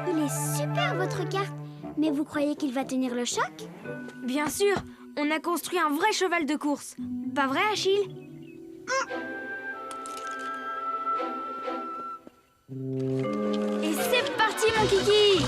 Il est super votre carte. Mais vous croyez qu'il va tenir le choc? Bien sûr, on a construit un vrai cheval de course. Pas vrai, Achille? Et c'est parti, mon kiki!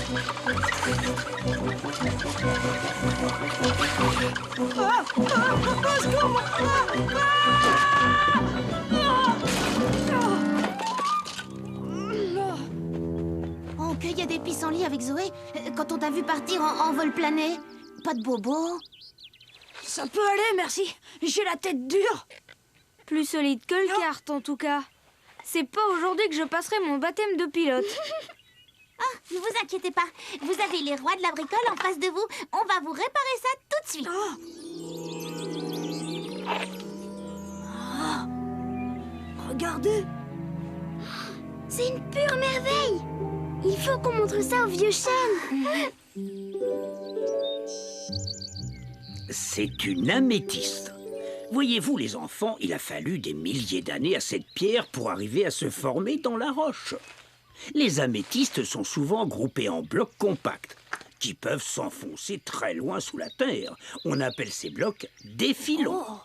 On cueillait des pissenlits avec Zoé quand on t'a vu partir en vol plané. Pas de bobo. Ça peut aller, merci. J'ai la tête dure. Plus solide que le kart, en tout cas. C'est pas aujourd'hui que je passerai mon baptême de pilote. Ah, ne vous inquiétez pas. Vous avez les rois de la bricole en face de vous. On va vous réparer ça tout de suite. Regardez. C'est une pure merveille. Il faut qu'on montre ça au vieux chêne. C'est une améthyste. Voyez-vous, les enfants, il a fallu des milliers d'années à cette pierre pour arriver à se former dans la roche. Les améthystes sont souvent groupés en blocs compacts, qui peuvent s'enfoncer très loin sous la terre. On appelle ces blocs des filons. Oh,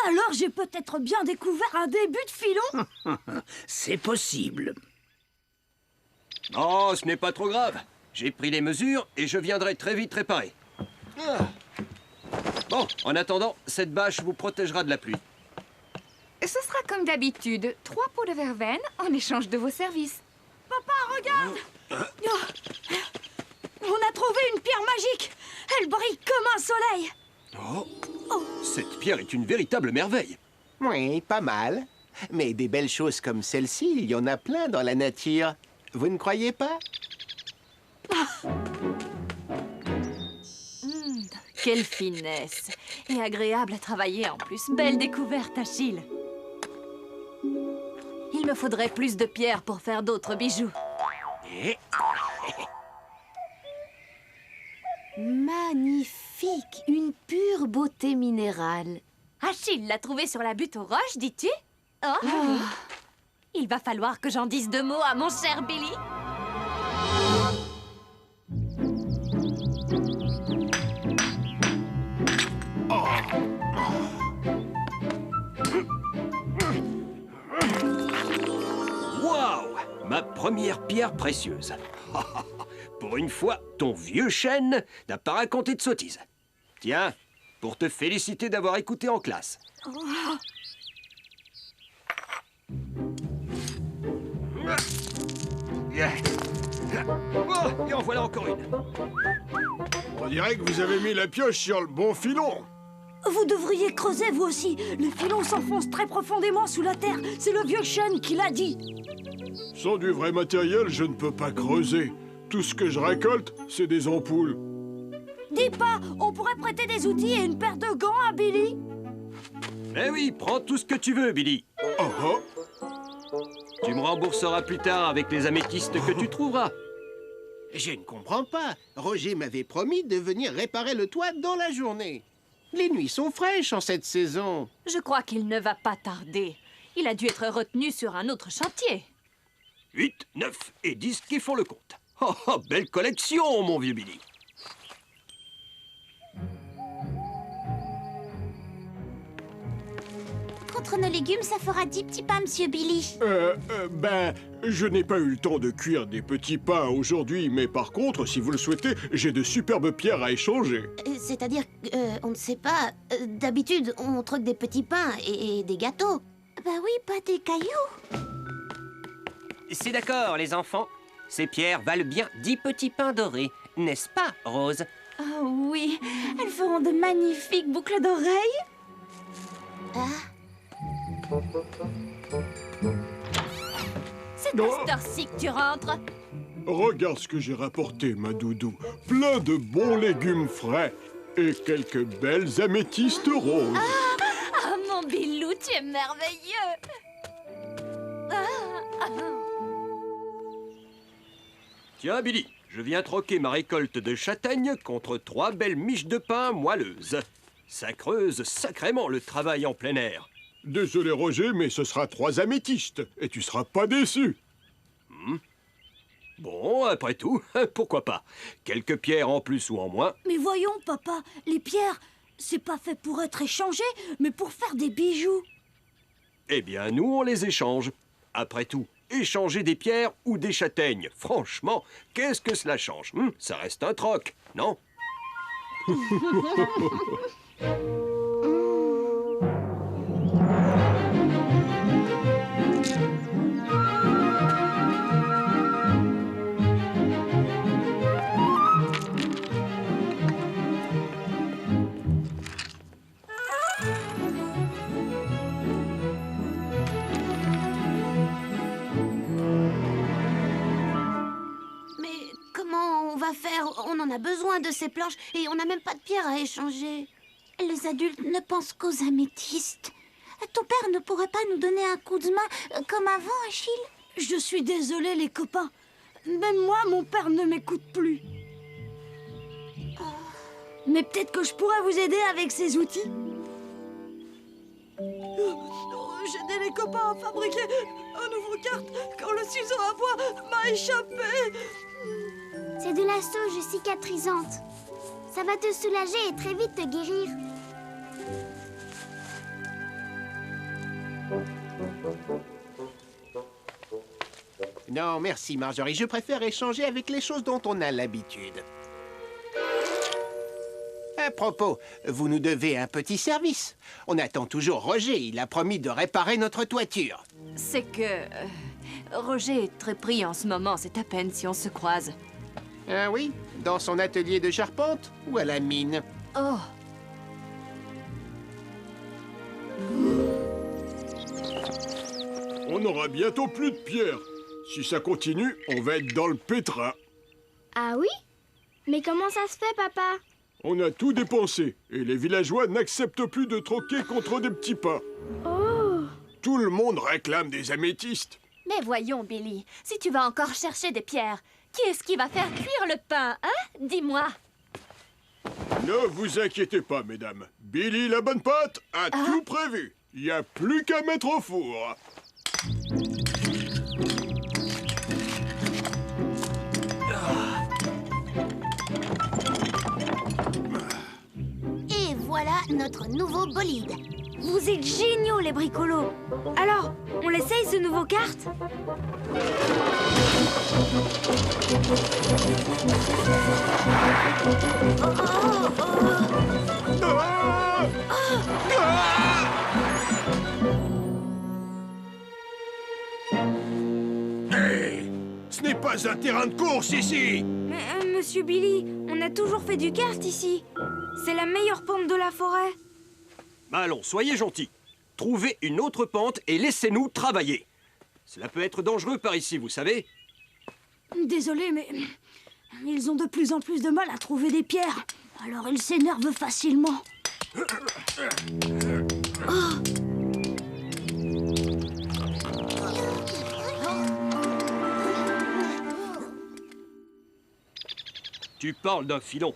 alors j'ai peut-être bien découvert un début de filon. C'est possible. Oh, ce n'est pas trop grave. J'ai pris les mesures et je viendrai très vite réparer. Ah. Bon, en attendant, cette bâche vous protégera de la pluie. Ce sera comme d'habitude, 3 pots de verveine en échange de vos services. Papa, regarde. On a trouvé une pierre magique. Elle brille comme un soleil. Oh, cette pierre est une véritable merveille. Oui, pas mal. Mais des belles choses comme celle-ci, il y en a plein dans la nature. Vous ne croyez pas? Quelle finesse! Et agréable à travailler en plus. Belle découverte, Achille. Il me faudrait plus de pierres pour faire d'autres bijoux. Magnifique! Une pure beauté minérale. Achille l'a trouvée sur la butte aux roches, dis-tu? Oh. Il va falloir que j'en dise 2 mots à mon cher Billy. Waouh! Ma première pierre précieuse. Pour une fois, ton vieux chêne n'a pas raconté de sottises. Tiens, pour te féliciter d'avoir écouté en classe. Oh, et en voilà encore une. On dirait que vous avez mis la pioche sur le bon filon. Vous devriez creuser, vous aussi. Les filons s'enfoncent très profondément sous la terre. C'est le vieux chêne qui l'a dit. Sans du vrai matériel, je ne peux pas creuser. Tout ce que je récolte, c'est des ampoules. Dis pas, on pourrait prêter des outils et une paire de gants à Billy. Eh oui, prends tout ce que tu veux, Billy. Oh oh. Tu me rembourseras plus tard avec les améthystes que tu trouveras. Je ne comprends pas. Roger m'avait promis de venir réparer le toit dans la journée. Les nuits sont fraîches en cette saison. Je crois qu'il ne va pas tarder. Il a dû être retenu sur un autre chantier. 8, 9 et 10 qui font le compte. Oh, oh, belle collection, mon vieux Billy. Contre nos légumes, ça fera 10 petits pains, monsieur Billy. Je n'ai pas eu le temps de cuire des petits pains aujourd'hui, mais par contre, si vous le souhaitez, j'ai de superbes pierres à échanger. C'est-à-dire, on ne sait pas. D'habitude, on troque des petits pains et des gâteaux. Bah oui, pas des cailloux. C'est d'accord, les enfants. Ces pierres valent bien 10 petits pains dorés, n'est-ce pas, Rose? Oh oui, elles feront de magnifiques boucles d'oreilles. C'est à cette heure-ci que tu rentres. Regarde ce que j'ai rapporté, ma doudou. Plein de bons légumes frais et quelques belles améthystes roses. Ah, mon Bilou, tu es merveilleux. Tiens, Billy, je viens troquer ma récolte de châtaignes contre 3 belles miches de pain moelleuses. Ça creuse sacrément le travail en plein air. Désolé, Roger, mais ce sera 3 améthystes et tu seras pas déçu. Bon, après tout, pourquoi pas? Quelques pierres en plus ou en moins. Mais voyons, papa, les pierres, c'est pas fait pour être échangé, mais pour faire des bijoux. Eh bien, nous, on les échange. Après tout, échanger des pierres ou des châtaignes, franchement, qu'est-ce que cela change? Ça reste un troc, non? Faire, on en a besoin de ces planches et on n'a même pas de pierre à échanger. Les adultes ne pensent qu'aux améthystes. Ton père ne pourrait pas nous donner un coup de main comme avant, Achille? Je suis désolée, les copains. Même moi, mon père ne m'écoute plus. Mais peut-être que je pourrais vous aider avec ces outils. J'aidais les copains à fabriquer un nouveau carte quand le ciseau à bois m'a échappé. C'est de la sauge cicatrisante. Ça va te soulager et très vite te guérir. Non, merci Marjorie. Je préfère échanger avec les choses dont on a l'habitude. À propos, vous nous devez un petit service. On attend toujours Roger. Il a promis de réparer notre toiture. C'est que... Roger est très pris en ce moment. C'est à peine si on se croise. Ah oui? Dans son atelier de charpente ou à la mine? Oh! On aura bientôt plus de pierres. Si ça continue, on va être dans le pétrin. Ah oui? Mais comment ça se fait, papa? On a tout dépensé et les villageois n'acceptent plus de troquer contre des petits pains. Oh! Tout le monde réclame des améthystes. Mais voyons, Billy, si tu vas encore chercher des pierres, qui est-ce qui va faire cuire le pain, hein? Dis-moi. Ne vous inquiétez pas, mesdames. Billy la bonne pâte a tout prévu. Il n'y a plus qu'à mettre au four. Et voilà notre nouveau bolide. Vous êtes géniaux, les bricolos. Alors, on l'essaye, ce nouveau kart? Hey, ce n'est pas un terrain de course ici. Mais, monsieur Billy, on a toujours fait du kart ici. C'est la meilleure pente de la forêt. Allons, soyez gentils. Trouvez une autre pente et laissez-nous travailler. Cela peut être dangereux par ici, vous savez. Désolé, mais ils ont de plus en plus de mal à trouver des pierres. Alors ils s'énervent facilement. Tu parles d'un filon.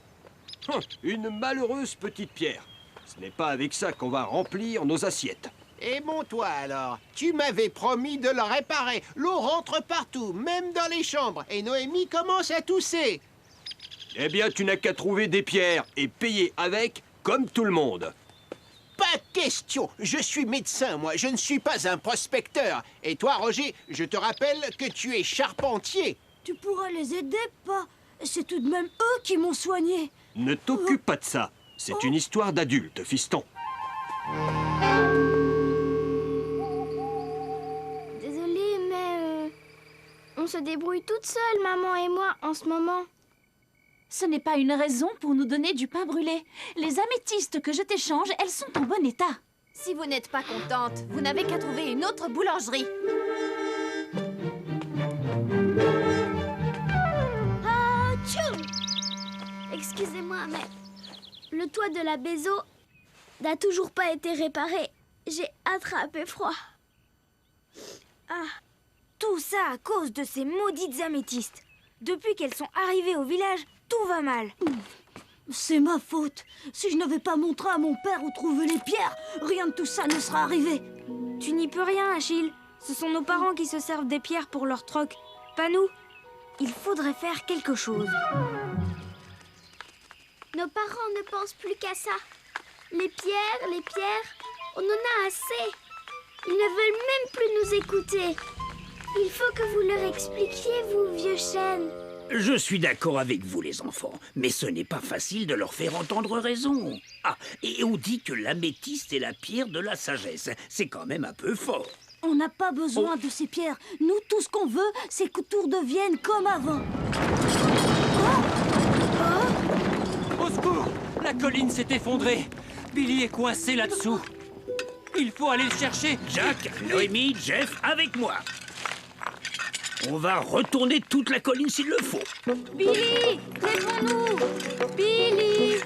Une malheureuse petite pierre. Ce n'est pas avec ça qu'on va remplir nos assiettes. Et bon, toi alors, tu m'avais promis de le réparer. L'eau rentre partout, même dans les chambres, et Noémie commence à tousser. Eh bien, tu n'as qu'à trouver des pierres et payer avec, comme tout le monde. Pas question. Je suis médecin, moi. Je ne suis pas un prospecteur. Et toi, Roger, je te rappelle que tu es charpentier. Tu pourrais les aider, pas? C'est tout de même eux qui m'ont soigné. Ne t'occupe pas de ça. C'est une histoire d'adulte, fiston. Désolée, mais on se débrouille toute seule, maman et moi, en ce moment. Ce n'est pas une raison pour nous donner du pain brûlé. Les améthystes que je t'échange, elles sont en bon état. Si vous n'êtes pas contente, vous n'avez qu'à trouver une autre boulangerie. Ah, tchou! Excusez-moi, mais le toit de la Bézo n'a toujours pas été réparé. J'ai attrapé froid. Ah, tout ça à cause de ces maudites améthystes. Depuis qu'elles sont arrivées au village, tout va mal. C'est ma faute. Si je n'avais pas montré à mon père où trouver les pierres, rien de tout ça ne serait arrivé. Tu n'y peux rien, Achille. Ce sont nos parents qui se servent des pierres pour leur troc, pas nous. Il faudrait faire quelque chose. Nos parents ne pensent plus qu'à ça. Les pierres, on en a assez. Ils ne veulent même plus nous écouter. Il faut que vous leur expliquiez, vous, vieux chêne. Je suis d'accord avec vous, les enfants, mais ce n'est pas facile de leur faire entendre raison. Ah, et on dit que l'améthyste est la pierre de la sagesse. C'est quand même un peu fort. On n'a pas besoin de ces pierres. Nous, tout ce qu'on veut, c'est que tout redevienne comme avant. Au secours! La colline s'est effondrée. Billy est coincé là-dessous. Il faut aller le chercher. Jack, Noémie, Jeff, avec moi. On va retourner toute la colline s'il le faut. Billy, aidons-nous! Billy!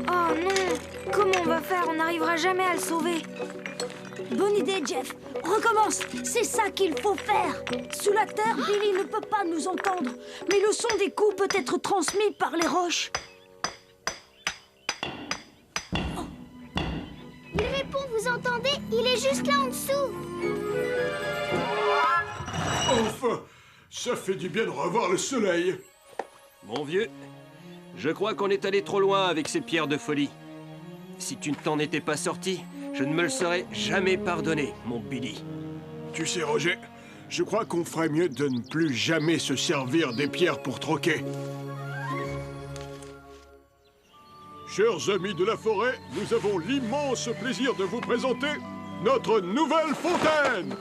Oh non! Comment on va faire? On n'arrivera jamais à le sauver. Bonne idée, Jeff. Recommence. C'est ça qu'il faut faire. Sous la terre, Billy ne peut pas nous entendre. Mais le son des coups peut être transmis par les roches. Il répond, vous entendez? Il est juste là en dessous. Enfin, ça fait du bien de revoir le soleil. Mon vieux, je crois qu'on est allé trop loin avec ces pierres de folie. Si tu ne t'en étais pas sorti, je ne me le serais jamais pardonné, mon Billy. Tu sais, Roger, je crois qu'on ferait mieux de ne plus jamais se servir des pierres pour troquer. Chers amis de la forêt, nous avons l'immense plaisir de vous présenter notre nouvelle fontaine.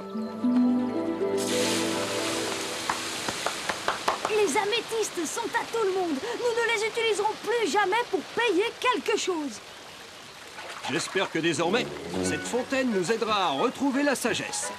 Les améthystes sont à tout le monde. Nous ne les utiliserons plus jamais pour payer quelque chose. J'espère que désormais, cette fontaine nous aidera à retrouver la sagesse.